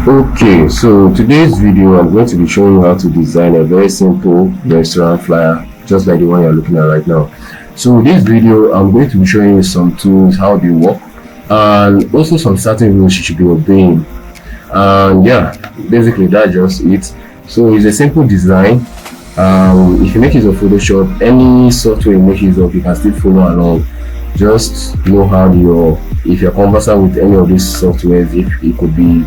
Okay, so today's video I'm going to be showing you how to design a very simple restaurant flyer just like the one you're looking at right now. So this video I'm going to be showing you some tools, how they work, and also some certain rules you should be obeying. And yeah, basically that's just it. So it's a simple design. If you make use of Photoshop, any software you make use of, you can still follow along. Just know how if you're conversant with any of these softwares, if it could be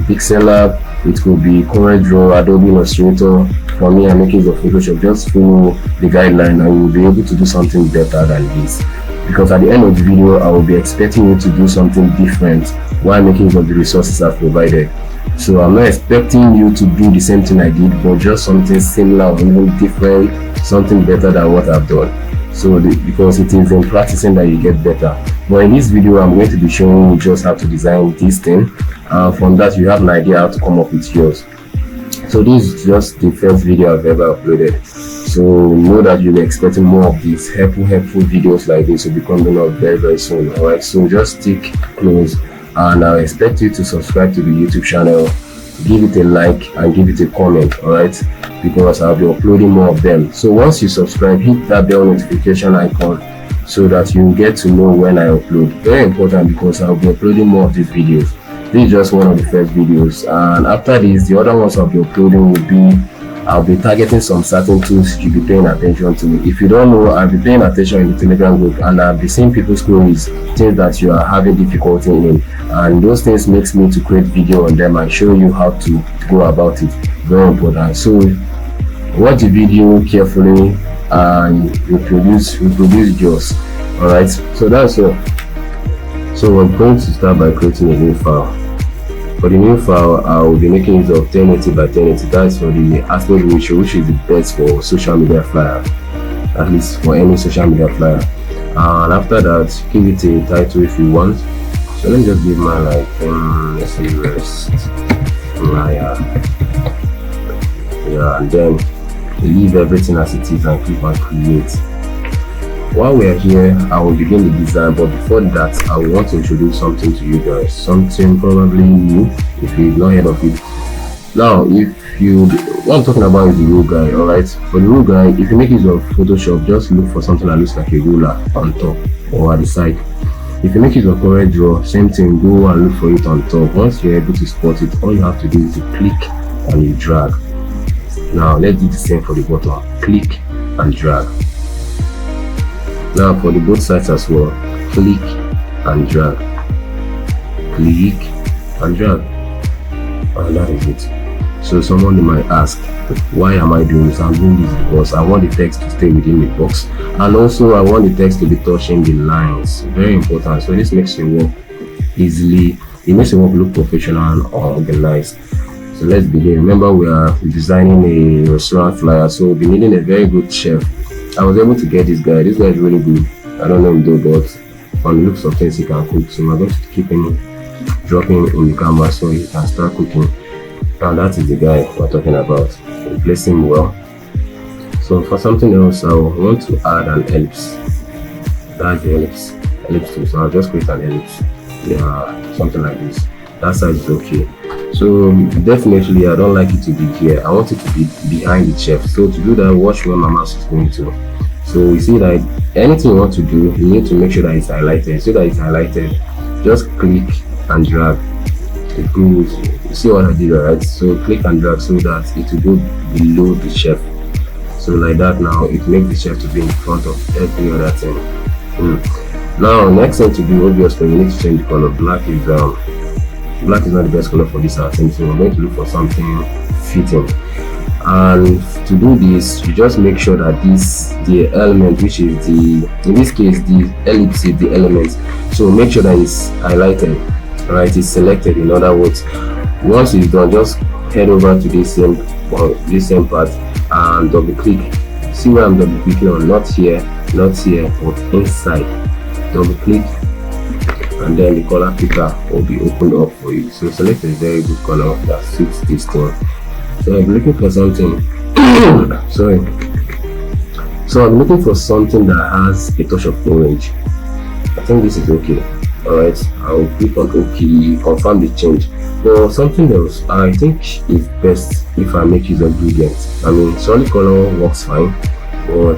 Pixellab, it could be CorelDRAW, Adobe Illustrator. For me, I'm making use of Photoshop. Just follow the guideline and you'll be able to do something better than this. Because at the end of the video, I will be expecting you to do something different while making use of the resources I've provided. So I'm not expecting you to do the same thing I did, but just something similar or even different, something better than what I've done. So because it is in practicing that you get better. But in this video, I'm going to be showing you just how to design this thing. From that, you have an idea how to come up with yours. So this is just the first video I've ever uploaded. So know that you'll be expecting more of these helpful videos like this will be coming up very soon. Alright, so just stick close, and I expect you to subscribe to the YouTube channel, give it a like and give it a comment, alright, because I'll be uploading more of them. So once you subscribe, hit that bell notification icon so that you get to know when I upload. Very important, because I'll be uploading more of these videos. This is just one of the first videos, and after this, the other ones I'll be uploading will be, I'll be targeting some certain tools you'll be paying attention to. If you don't know, I'll be paying attention in the Telegram group, and I'll be seeing people's queries, things that you are having difficulty in, and those things makes me to create video on them and show you how to go about it. Very important. So watch the video carefully and reproduce yours. Alright, so that's all. So I'm going to start by creating a new file. For the new file, I will be making use of 1080 by 1080. That's for the aspect ratio, which is the best for social media flyer, at least for any social media flyer. And after that, give it a title if you want. So let me just give my let's say rest flyer. Yeah, and then leave everything as it is and click on create. While we're here, I will begin the design, but before that, I will want to introduce something to you guys, something probably new if you've not heard of it. Now, what I'm talking about is the rule guide. Alright, for the rule guide, if you make use of Photoshop, just look for something that looks like a ruler on top or at the side. If you make use of CorelDRAW, same thing, go and look for it on top. Once you're able to spot it, all you have to do is to click and you drag. Now let's do the same for the bottom. Click and drag. Now for the both sides as well, click and drag, click and drag, and that is it. So someone might ask, why am I doing this? I'm doing this because I want the text to stay within the box, and also I want the text to be touching the lines. Very important. So this makes your work easily, it makes your work look professional and organized. So let's begin. Remember, we are designing a restaurant flyer, so we'll be needing a very good chef. I was able to get this guy. This guy is really good. I don't know him though, but on the looks of things he can cook. So we're going to keep him, dropping in the camera so he can start cooking. And that is the guy we're talking about. Replace him well. So for something else, I want to add an ellipse. That's the ellipse too. So I'll just create an ellipse. Yeah, something like this. That side is okay. So definitely I don't like it to be here. I want it to be behind the chef. So to do that, watch where my mouse is going to. So you see that anything you want to do, you need to make sure that it's highlighted. So that it's highlighted, just click and drag. It goes, you see what I did, right? So click and drag so that it will go below the chef. So like that, now it makes the chef to be in front of every other thing. Now next thing to do, obviously we need to change the color. Black is not the best color for this item, so we're going to look for something fitting. And to do this, you just make sure that the element, which is in this case the ellipse is the element, so make sure that it's highlighted, right? It's selected, in other words. Once it's done, just head over to this same part and double click. See where I'm double clicking on? Not here, but inside. Double click, and then the color picker will be opened up for you. So select a very good color that suits this thing. So I'm looking for something so I'm looking for something that has a touch of orange. I think this is okay. Alright, I'll click on OK, confirm the change. Now something else, I think it's best if I make use of gradients. I mean, solid color works fine, but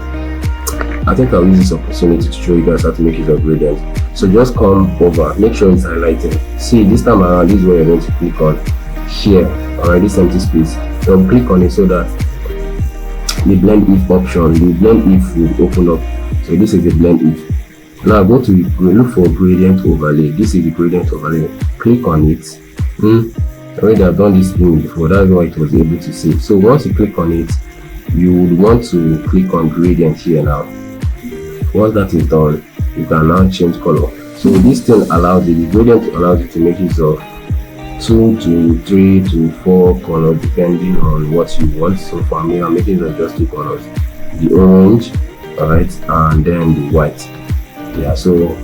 I think I'll use this opportunity to show you guys how to make use of gradient. So just come over, make sure it's highlighted. See, this time around, this is where you're going to click on here. Alright, this empty space. So click on it so that the blend if option, the blend if will open up. So this is the blend if. Now go to look for gradient overlay. This is the gradient overlay. Click on it. Already I've done this thing before, that's why it was able to see. So once you click on it, you would want to click on gradient here now. Once that is done, you can now change color. So this thing allows you, the gradient allows you to make use of 2 to 3 to 4 colors depending on what you want. So for me, I'm making use of just 2 colors, the orange, alright, and then the white. Yeah, so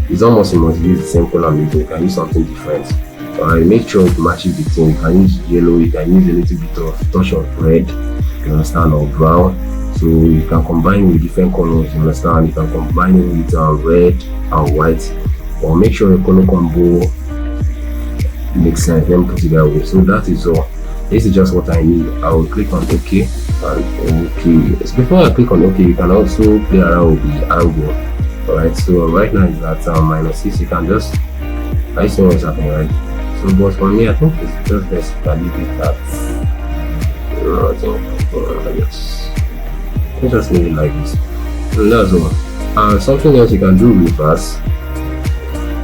it's almost you must use the same color I'm using. You can use something different. Alright, make sure it matches the thing. You can use yellow, you can use a little bit of touch of red, you understand, or brown. So you can combine with different colors, you understand. You can combine it with red and white, or make sure your color combo makes sense. Let me put it that way. So that is all. This is just what I need. I will click on OK and OK. So before I click on OK, you can also play around with the angle. Alright, so right now it's at -6. You can just, I see what's happening, right? So but for me, I think it's just best to leave it at yes. You just leave it like this, and that's all. Something else you can do reverse.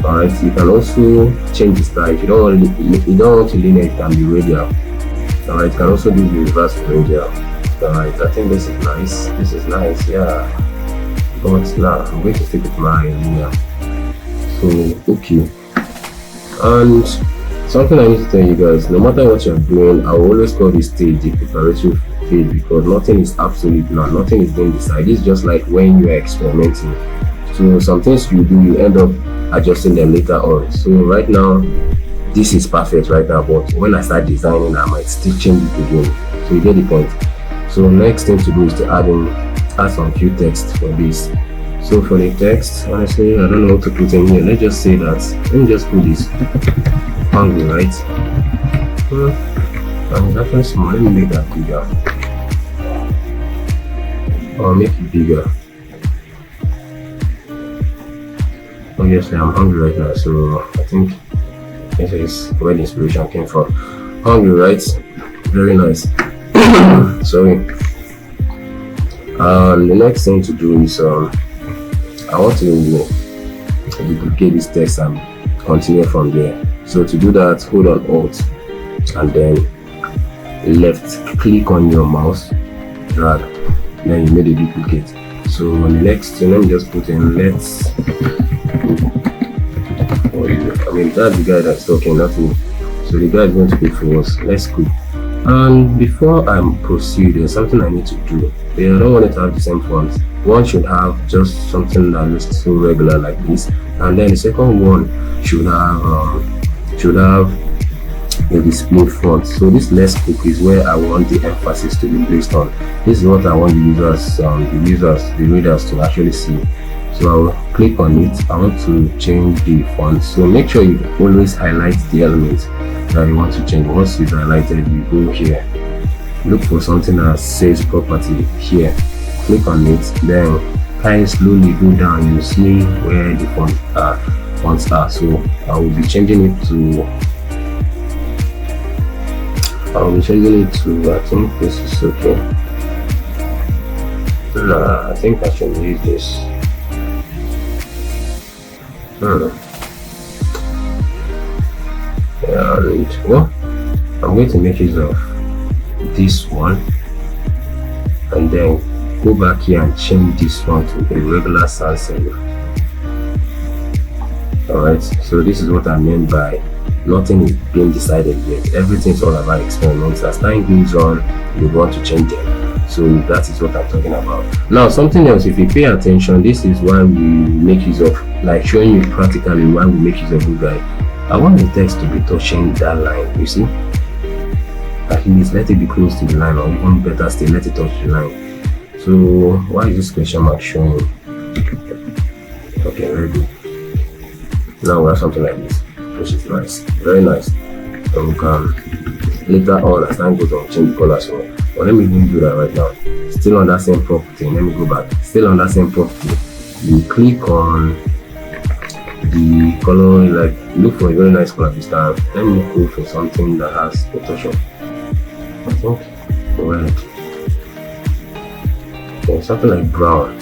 Alright, you can also change the style. If you don't want to linear, it can be radial. Alright, you can also do the reverse radial. Alright, I think this is nice. This is nice, yeah. But now I'm going to stick with my linear. So okay. And something I need to tell you guys, no matter what you're doing, I will always call this stage the preparatory phase, because nothing is absolute now, nothing is being decided. It's just like when you are experimenting. So some things you do, you end up adjusting them later on. So right now this is perfect right now, but when I start designing, I might still change it again. So you get the point. So next thing to do is to add some few text for this. So for the text, honestly, I don't know what to put in here. Let's just say that, let me just put this hungry, right? And that one small. Let me make that bigger. Or make it bigger. Obviously I'm hungry right now, so I think this is where the inspiration came from. Hungry, right? Very nice. Sorry. The next thing to do is I want to duplicate this text and continue from there. So to do that, hold on Alt and then left click on your mouse, drag, then you made a duplicate. So on the next thing, let me just put in let's. I mean, that's the guy that's talking, not me. So the guy is going to be for us. Let's go. And before I proceed, there's something I need to do. I don't want it to have the same font. One should have just something that looks so regular like this, and then the second one should have a display font. So this less book is where I want the emphasis to be placed on. This is what I want the readers to actually see. So I'll click on it. I want to change the font. So make sure you always highlight the elements that you want to change. Once it's highlighted, you go here, look for something that says property here, click on it, then kind of slowly go down. You see where the fonts are. So I will be changing it to I think this is okay. I think I should use this. And well, I'm going to make use of this one and then go back here and change this one to a regular sans serif. Alright, so this is what I meant by nothing is being decided yet. Everything's all about experiments. As time goes on, you want to change them. So that is what I'm talking about. Now something else, if you pay attention, this is why we make use of, like showing you practically why we make use of good guy. I want the text to be touching that line, you see? At least let it be close to the line, or even better still, let it touch the line. So why is this question mark showing? Okay, very good. Now we have something like this, which is nice, very nice. And we can later on, as time goes on, change the color as well. But let me even do that right now. Still on that same property. Let me go back. Still on that same property. You click on the color, like look for a very nice color this time. Let me go for something that has Photoshop. I think red. Okay, something like brown.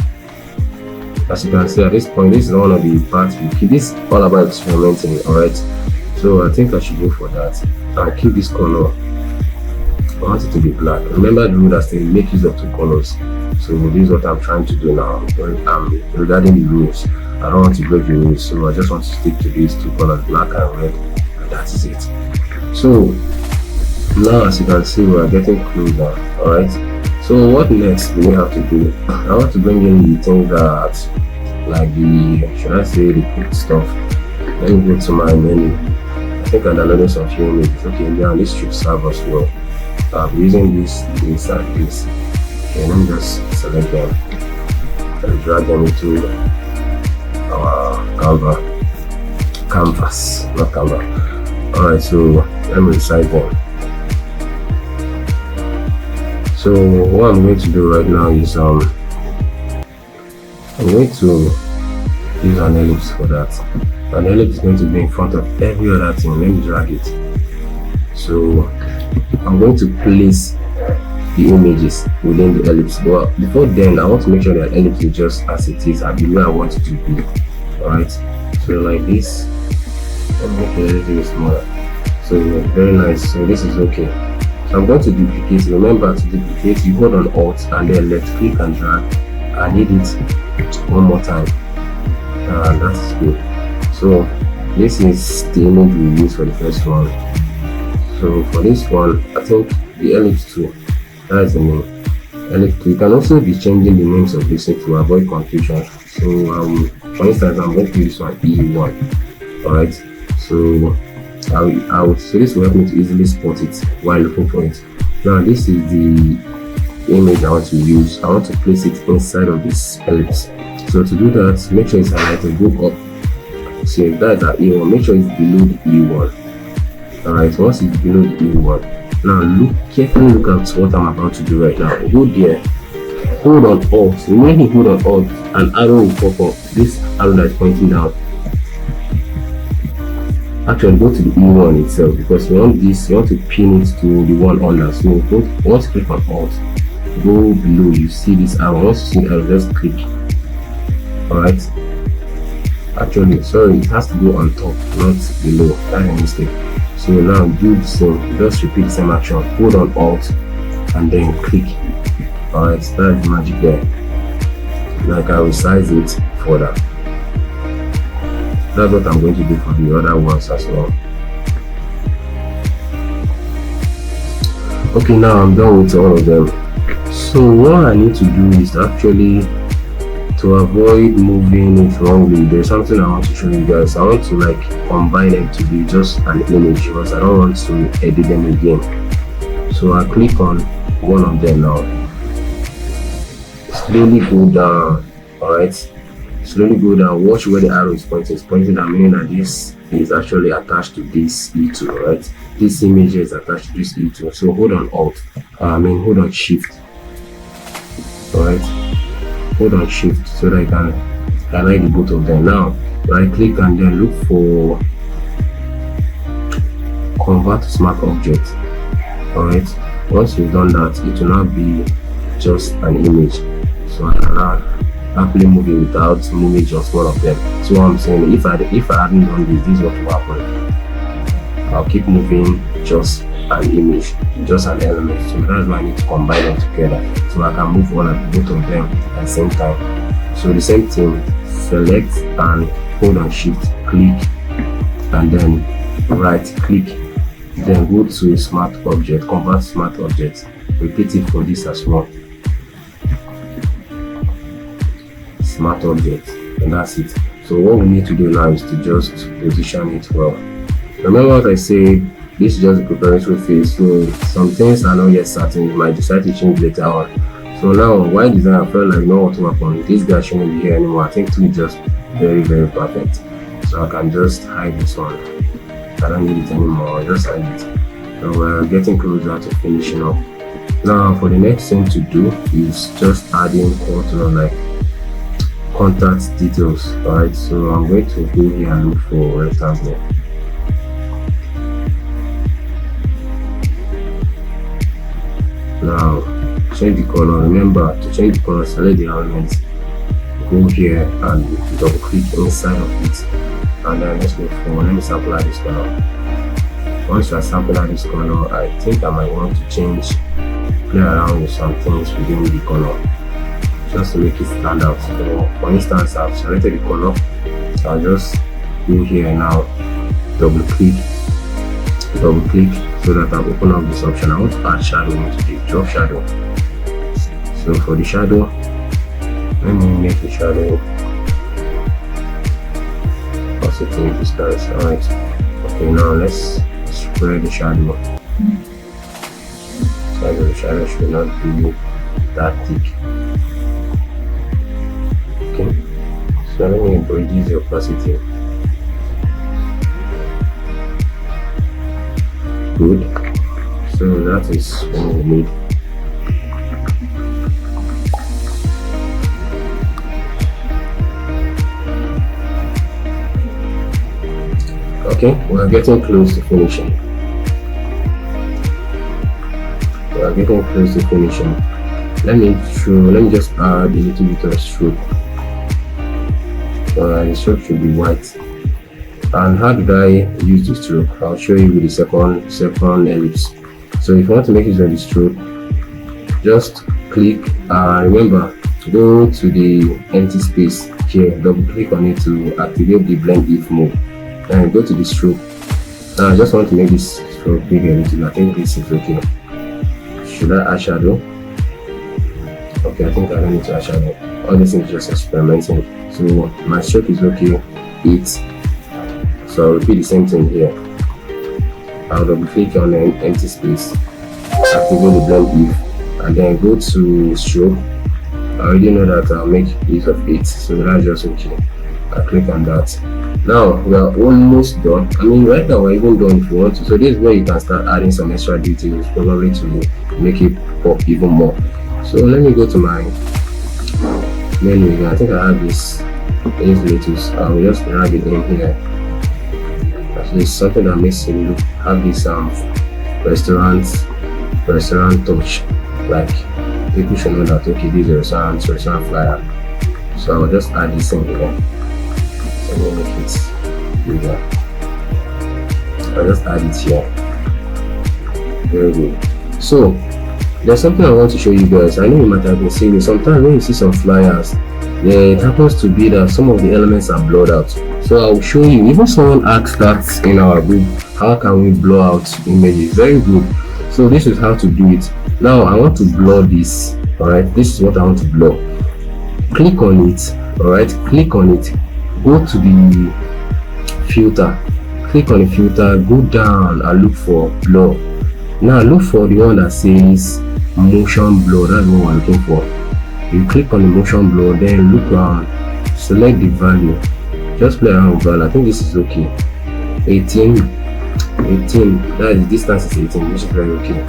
As you can see at this point, this is one of the parts we keep. This is all about experimenting, alright. So I think I should go for that. I'll keep this color. I want it to be black. Remember the rule that they make use of two colors. So this is what I'm trying to do now. Regarding the rules, I don't want to break the rules, so I just want to stick to these two colors, black and red, and that is it. So now, as you can see, we are getting closer. Alright. So what next do we have to do? I want to bring in the things that, like the, should I say, the quick stuff. Let me go to my menu. I think I downloaded some few images. Okay, now this should serve us well. I'm using this and this. Okay, let me just select them and drag them into our canvas, not Canva. Alright, so let me resize them. So what I'm going to do right now is I'm going to use an ellipse for that. An ellipse is going to be in front of every other thing. Let me drag it. So I'm going to place the images within the ellipse, but before then I want to make sure that ellipse is just as it is and the way I want it to be. Alright, so like this. Let me make it a little bit smaller. So very nice. So this is okay. So I'm going to duplicate. Remember to duplicate, you hold on Alt and then left click and drag. I need it one more time. That's good. So this is the image we use for the first one. So for this one, I think the ellipse 2, that is the name. Ellipse 2. You can also be changing the names of this to avoid confusion. So for instance, I'm going to use this one E1. Alright. So so this will help me to easily spot it while looking for it. Now this is the image I want to use. I want to place it inside of this ellipse. So to do that, make sure it's highlighted, go up. So that's our E1, make sure it's below the E1. Alright, once it's below the E1, now carefully look at what I'm about to do right now. Go there, hold on Alt. When you hold on Alt, an arrow will pop up. This arrow that is pointing down. Actually, go to the E1 itself because you want to pin it to the one under. So once you click on Alt, go below, you see this arrow. Once you see the arrow, just click. Alright. Actually, sorry, it has to go on top, not below. That's a mistake. So now do the same, just repeat the same action. Hold on Alt and then click. Alright, that's the magic there. Now I can resize it further. That's what I'm going to do for the other ones as well. Okay, now I'm done with all of them. So what I need to do is actually to avoid moving it wrongly. There's something I want to show you guys. I want to like combine them to be just an image because I don't want to edit them again. So I click on one of them now. Slowly go down. Alright. Slowly go down. Watch where the arrow is pointing. It's pointing down, meaning that this is actually attached to this E2. Right. This image is attached to this E2. So hold on Alt. Hold on Shift. Alright. Hold on Shift so that you can highlight the both of them. Now right click and then look for convert to smart object. Alright, once you've done that, it will now be just an image. So I can happily move it without moving just one of them. So what I'm saying, if I hadn't done this is what will happen. I'll keep moving just an image, just an element. So that's why I need to combine them together so I can move both of them at the same time. So the same thing, select and hold on Shift, click and then right click, then go to a smart object, convert smart object. Repeat it for this as well. Smart object, and that's it. So what we need to do now is to just position it well. Remember what I said, this is just the preparatory phase, so some things are not yet certain. You might decide to change later on. So now, why design? I felt like no what to happen. This guy shouldn't be here anymore. I think 2 is just very, very perfect. so I can just hide this one. I don't need it anymore. I'll just hide it. So we're getting closer to finishing up. Now for the next thing to do is just adding like contact details. Alright, so I'm going to go here and look for rectangle. Now change the color. Remember to change the color, select the element, go here and double click inside of it, and then let's look for, let me sample out this color. Once I sample out this color, I think I might want to play around with some things within the color just to make it stand out. So for instance, I've selected the color, I'll just go here now, double click so that I'll open up this option. I want to add shadow into the drop shadow. So for the shadow, let me make the shadow positive distance. Alright, okay, now let's spread the shadow. So the shadow should not be that thick. Okay, so let me reduce the opacity. Good. So that is what we need. Okay, we're getting close to finishing. Let me just add a little bit of stroke. The stroke should be white. And how did I use the stroke? I'll show you with the second ellipse. So if you want to make use of the stroke, just click, remember, go to the empty space here, double click on it to activate the blend if mode, and go to the stroke. Now I just want to make this stroke bigger a little. I think this is okay. Should I add shadow? Okay, I think I don't need to add shadow. All this is just experimenting. So my stroke is okay. So I'll repeat the same thing here. I'll double click on an empty space, activate the blend if, and then go to stroke. I already know that I'll make use of it, so that's just okay. I click on that. Now we are almost done. I mean, right now we're even done if you want to. So this is where you can start adding some extra details, probably to make it pop even more. So let me go to my menu here. I think I have this lettuce. I'll just drag it in here. Actually, it's something that makes it look, have this restaurant touch. Like people should know that okay, this is a restaurant flyer. So I'll just add this in here. Let me make it bigger. I'll just add it here. Very good. So there's something I want to show you guys. I know you might have been seeing it. Sometimes when you see some flyers, it happens to be that some of the elements are blurred out. So I'll show you. Even someone asked that in our group, how can we blur out images? Very good. So this is how to do it. Now I want to blur this. Alright, this is what I want to blur. Click on it. Alright, click on it. Go to the filter. Click on the filter. Go down and look for blur. Now look for the one that says motion blur. That's what we're looking for. You click on the motion blur, then look around, select the value, just play around with value. I think this is okay. 18, that is, distance is 18, which is very okay.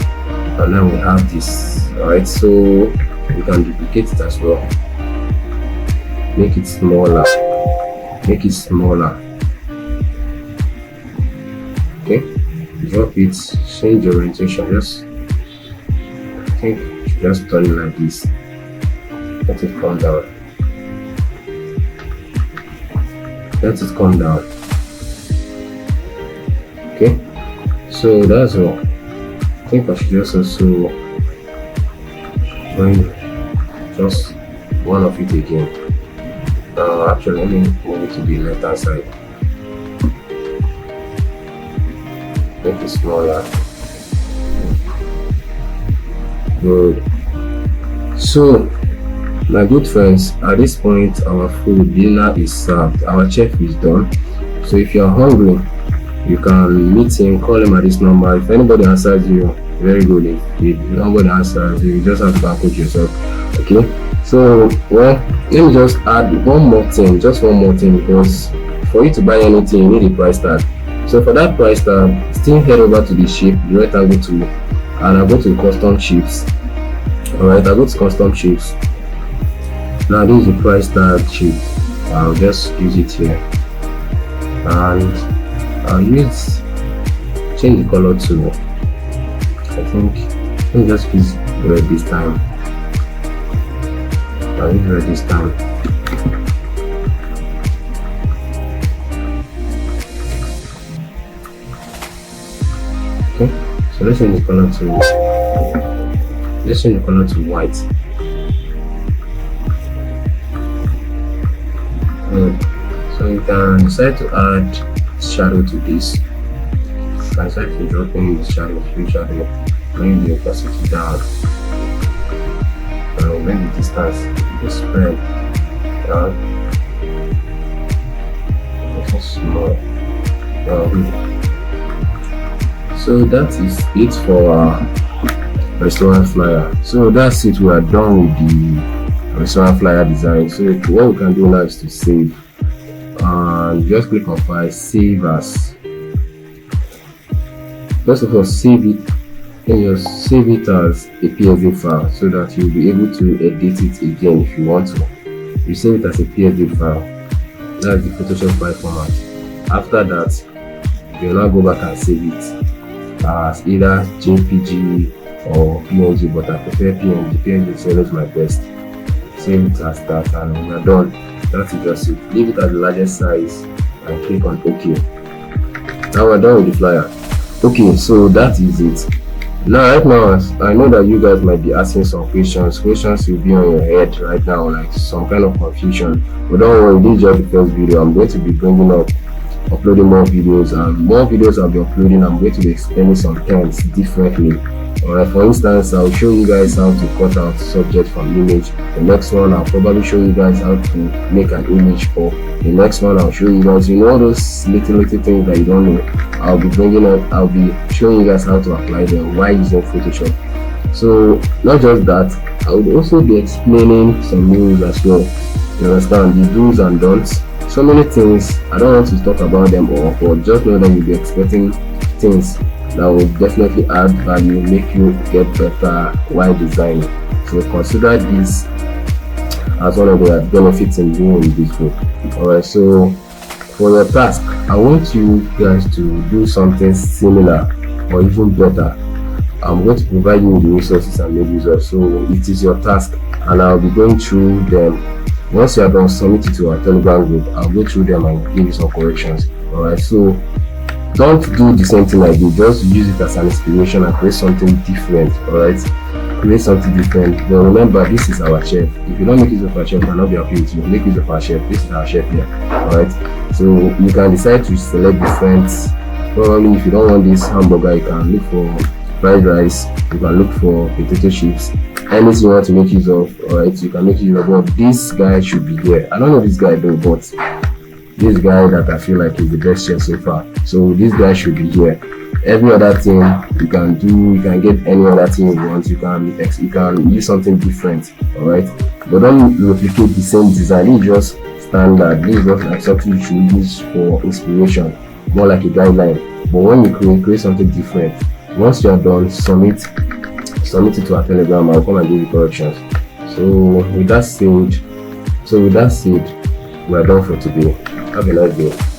And now we have this. Alright, so we can duplicate it as well, make it smaller, okay, drop it, change the orientation, just, I think just turn it like this. Let it come down. Okay, so that's all. I think I should just also bring just one of it again. Actually, let me move it to the left hand side. Make it smaller. Good. So my good friends, at this point our dinner is served, our chef is done. So if you are hungry, you can meet him, call him at this number. If anybody answers you, very good. If nobody answers you, just have to coach yourself. Okay, so well, let me just add one more thing, because for you to buy anything, you need a price tag. So for that price tag, still head over to the shape, the rectangle tool, and I'll go to custom shapes. Alright, I'll go to custom shapes. Now this is the price tag shape. I'll just use it here, and I'll change the color to, I think, let me just use red this time. I'll use red this time. Okay, so let's change the color to white. So you can decide to add shadow to this. You can decide to drop in the shadow, bring the opacity down, and bring the distance, the spread down. This is small. So that is it for our restaurant flyer. So that's it, we are done with the restaurant flyer design. So what we can do now is to save, and just click on file, save as. First of all, save it as a PSD file so that you'll be able to edit it again if you want to. You save it as a PSD file, that's the Photoshop file format. After that, you'll now go back and save it as either JPG or PNG, but I prefer PNG. PNG is always my best. Save it as that, and we are done. That's it, just it. Leave it at the largest size and click on OK. Now we're done with the flyer. Okay, so that is it. Now right now, I know that you guys might be asking some questions will be on your head right now, like some kind of confusion, but don't worry, this is just the first video. I'm going to be uploading more videos, and more videos I'll be uploading. I'm going to be explaining some terms differently. Alright, for instance, I'll show you guys how to cut out subject from image. The next one, I'll probably show you guys how to make an image for. The next one, I'll show you guys, all those little things that you don't know. I'll be showing you guys how to apply them while using Photoshop. So not just that, I would also be explaining some rules as well. You understand, the do's and don'ts. So many things, I don't want to talk about them all, but just know that you'll be expecting things that will definitely add value, make you get better while designing. So consider this as one of the benefits in doing this book. Alright, so for your task, I want you guys to do something similar or even better. I'm going to provide you with the resources and the users, so it is your task, and I'll be going through them. Once you are done, submit it to our Telegram group. I'll go through them and give you some corrections. Alright, so don't do the same thing I did. Just use it as an inspiration and create something different. Alright, create something different. But remember, this is our chef. If you don't make use of our chef, I'll not be happy with you. Make use of our chef. This is our chef here. Alright, so you can decide to select different. Probably if you don't want this hamburger, you can look for fried rice, you can look for potato chips, anything you want to make use of. Alright, you can make use of. But this guy should be here. I don't know this guy though, but this guy that I feel like is the best chef so far, so this guy should be here. Every other thing you can do, you can get any other thing you want, you can use something different. Alright, but don't replicate the same design. It's just standard. This is just like something you should use for inspiration, more like a guideline. But when you create something different, once you are done, submit it to our Telegram. I'll come and give you corrections. So with that said, we are done for today. Have a nice day.